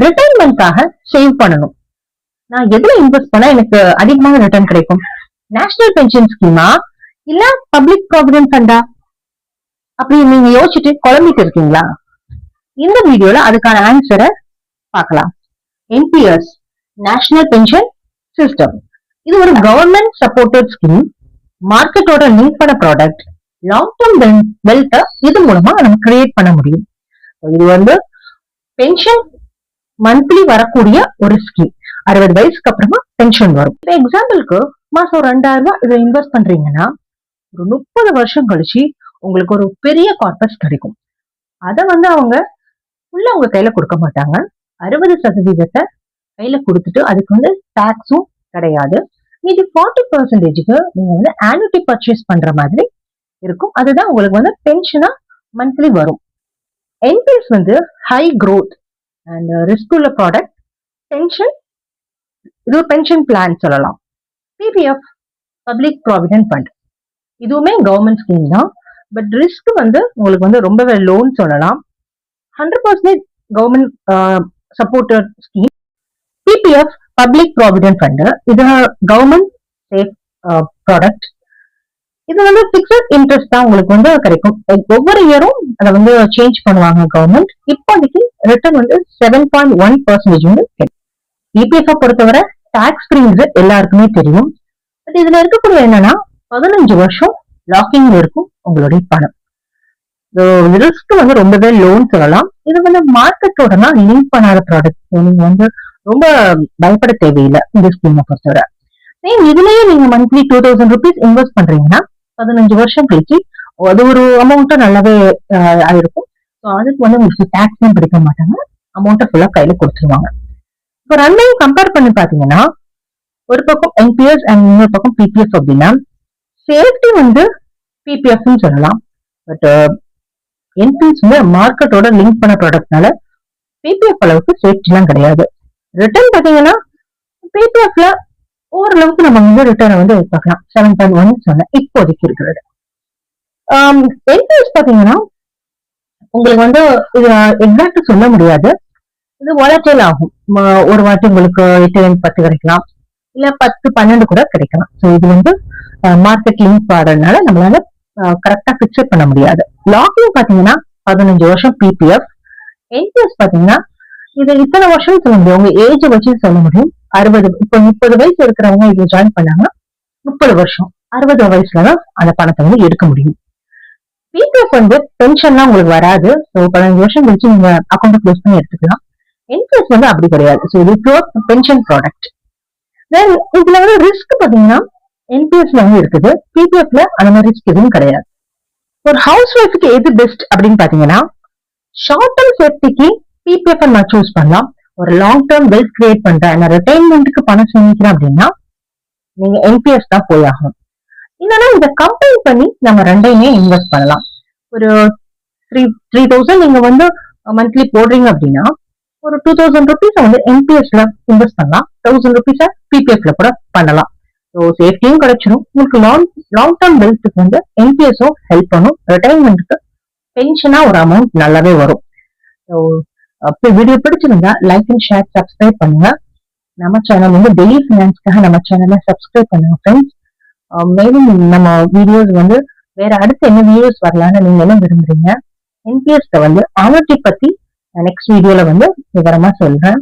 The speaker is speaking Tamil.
ரிட்டைர்மெண்ட்காக சேவ் பண்ணணும். நான் எதுல இன்வெஸ்ட் பண்ணா எனக்கு அதிகமான ரிட்டர்ன் கிடைக்கும்? நேஷனல் பென்ஷன் ஸ்கீமா இல்ல பப்ளிக் ப்ராவிடன்ட் ஃபண்டா? அப்படி நீங்க யோசிச்சுட்டு குழம்பிட்டு இருக்கீங்களா? இந்த வீடியோல அதுக்கான ஆன்சரை பார்க்கலாம். NPS, national pension system. இது ஒரு கவர்மெண்ட் சப்போர்ட்டட் ஸ்கீம், மார்க்கெட்டோட லிங்க் பண்ண ப்ராடக்ட். லாங் டர்ம் வெல்த் இது மூலமா நம்ம கிரியேட் பண்ண முடியும். இது வந்து பென்ஷன் மந்த்லி வரக்கூடிய ஒரு ஸ்கீம். 60 வயசுக்கு அப்புறமா பென்ஷன் வரும். எக்ஸாம்பிளுக்கு மாசம் 2000 ரூபாய் இதை இன்வெஸ்ட் பண்றீங்கன்னா ஒரு 30 வருஷம் கழிச்சு உங்களுக்கு ஒரு பெரிய கார்பஸ் கிடைக்கும். அதை வந்து அவங்க ஃபுல்லா உங்க கையில கொடுக்க மாட்டாங்க. 60% கையில கொடுத்துட்டு அதுக்கு வந்து டாக்ஸும் கிடையாது. மீதி 40%க்கு நீங்க வந்து ஆனுட்டி பர்ச்சேஸ் பண்ற மாதிரி இருக்கும். அதுதான் உங்களுக்கு வந்து பென்ஷனா மந்த்லி வரும். என்பிஎஸ் வந்து ஹை growth அண்ட் ரிஸ்க் உள்ள ப்ராடக்ட். பென்ஷன் இது ஒரு பென்ஷன் பிளான் சொல்லலாம். பிபிஎஃப், பப்ளிக் ப்ராவிடன்ட் ஃபண்ட், இதுவுமே கவர்மெண்ட் ஸ்கீம் தான். பட் ரிஸ்க் வந்து உங்களுக்கு வந்து ரொம்பவே லோன் சொல்லலாம். 100% government supported scheme. PPF, public provident fund, இது கவர்மெண்ட் சேஃப் ப்ராடக்ட். இது வந்து பிக்சட் இன்ட்ரெஸ்ட் தான் உங்களுக்கு வந்து கிடைக்கும். ஒவ்வொரு இயரும் அதை வந்து சேஞ்ச் பண்ணுவாங்க கவர்மெண்ட். இப்போதைக்கு ரிட்டர்ன் வந்து 7.1% வந்து கிடைக்கும். இபிஎஃப் பொறுத்தவரை டாக்ஸ் ஃப்ரீங்கிறது எல்லாருக்குமே தெரியும். பட் இதுல இருக்கக்கூடிய என்னன்னா 15 வருஷம் லாக்கிங் இருக்கும் உங்களுடைய பணம். ரிஸ்க் வந்து ரொம்பவே லோன் சொல்லலாம். இது வந்து மார்க்கெட்டோட லிங்க் பண்ணாத ப்ராடக்ட். நீங்க வந்து ரொம்ப பயப்பட தேவையில்லை இந்த ஸ்கீமை பொறுத்தவரை. இதுலயே நீங்க மந்த்லி 2000 rupees இன்வெஸ்ட் பண்றீங்கன்னா 15 வருஷம் கழிச்சு அது ஒரு அமௌண்ட்டும் நல்லாவே ஆயிருக்கும். அதுக்கு வந்து உங்களுக்கு டாக்ஸும் பிடிக்க மாட்டாங்க. அமௌண்ட்டை ஃபுல்லா கையில கொடுத்துருவாங்க. இப்போ ரெண்டையும் கம்பேர் பண்ணி பாத்தீங்கன்னா ஒரு பக்கம் என்பிஎஸ் அண்ட் இன்னொரு பக்கம் பிபிஎஃப் அப்படின்னா சேஃப்டி வந்து பிபிஎஃப் சொல்லலாம். பட் என்பிஎஸ் வந்து மார்க்கெட்டோட லிங்க் பண்ண ப்ராடக்ட்னால பிபிஎஃப் அளவுக்கு சேஃப்டி எல்லாம் கிடையாது. ரிட்டர்ன் பாத்தீங்கன்னா பிபிஎஃப்ல ஓரளவுக்கு நம்ம வந்து ரிட்டர்னை வந்து பார்க்கலாம். 7.1 சொன்ன இப்போதைக்கு இருக்கிறது. என்பிஎஸ் பாத்தீங்கன்னா உங்களுக்கு வந்து இது எக்ஸாக்ட் சொல்ல முடியாது. இது வாலட்டைல் ஆகும். ஒரு வாட்டி உங்களுக்கு 8-10 கிடைக்கலாம், இல்ல 10-12 கூட கிடைக்கலாம். ஸோ இது வந்து மார்க்கெட் லிங்க் ஆடுறதுனால நம்மளால கரெக்டா பிக்சர் பண்ண முடியாது. லாக்கிங் பாத்தீங்கன்னா 15 வருஷம் பிபிஎஃப். என்பிஎஸ் பாத்தீங்கன்னா இது இத்தனை வருஷம் சொல்ல முடியும், உங்க ஏஜ் வச்சு சொல்ல முடியும். 60 இப்போ 30 வயசு இருக்கிறவங்க இதுல ஜாயின் பண்ணாங்கன்னா 30 வருஷம், 60 வயசுலதான் அந்த பணத்தை வந்து எடுக்க முடியும். பிபிஎஃப் வந்து பென்ஷன்லாம் உங்களுக்கு வராது. ஸோ 15 வருஷம் கழிச்சு நீங்க அக்கௌண்ட் க்ளோஸ் பண்ணி எடுத்துக்கலாம். என்பிஎஸ் வந்து அப்படி கிடையாது. ஸோ இது பியூர் பென்ஷன் ப்ராடக்ட். தென் இதுல வந்து ரிஸ்க் பாத்தீங்கன்னா என்பிஎஸ்ல வந்து இருக்குது, பிபிஎஃப்ல அந்த மாதிரி ரிஸ்க் எதுவும் கிடையாது. ஒரு ஹவுஸ் ஒய்ஃபுக்கு எது பெஸ்ட் அப்படின்னு பாத்தீங்கன்னா ஷார்ட் டர்ம் சேஃப்டிக்கு பிபிஎஃப் நான் சூஸ் பண்ணலாம். ஒரு லாங் டர்ம் வெல்த் கிரியேட் பண்றேன், நான் ரிட்டைர்மெண்ட்டுக்கு பணம் சேமிக்கிறேன் அப்படின்னா நீங்க என்பிஎஸ் தான் போய் ஆகணும். இல்லைன்னா இதை கம்பைன் பண்ணி நம்ம ரெண்டையுமே இன்வெஸ்ட் பண்ணலாம். ஒரு 3000 நீங்க வந்து மந்த்லி போடுறீங்க அப்படின்னா ஒரு 2000 rupees வந்து என்பிஎஸ்ல இன்வெஸ்ட் பண்ணலாம், 1000 rupees பிபிஎஃப்ல கூட பண்ணலாம். ஸோ சேஃப்டியும் கிடைச்சிடும். உங்களுக்கு லாங் டர்ம் வெல்த்துக்கு வந்து என்பிஎஸும் ஹெல்ப் பண்ணும். ரிட்டைர்மெண்ட்டுக்கு பென்ஷனா ஒரு அமௌண்ட் நல்லாவே வரும். ஸோ வீடியோ பிடிச்சிருந்தா லைக் அண்ட் ஷேர், சப்ஸ்கிரைப் பண்ணுங்க. நம்ம சேனல் வந்து டெய்லி ஃபினான்ஸ்க்காக நம்ம சேனலை சப்ஸ்கிரைப் பண்ணுங்க ஃப்ரெண்ட்ஸ். மேலும் நம்ம வீடியோஸ் வந்து வேற அடுத்து என்ன வீடியோஸ் வரலான்னு நீங்க என்ன விரும்புறீங்க? என்பிஎஸ்ல வந்து ஆனுட்டி பத்தி நெக்ஸ்ட் வீடியோல வந்து விவரமா சொல்றேன்.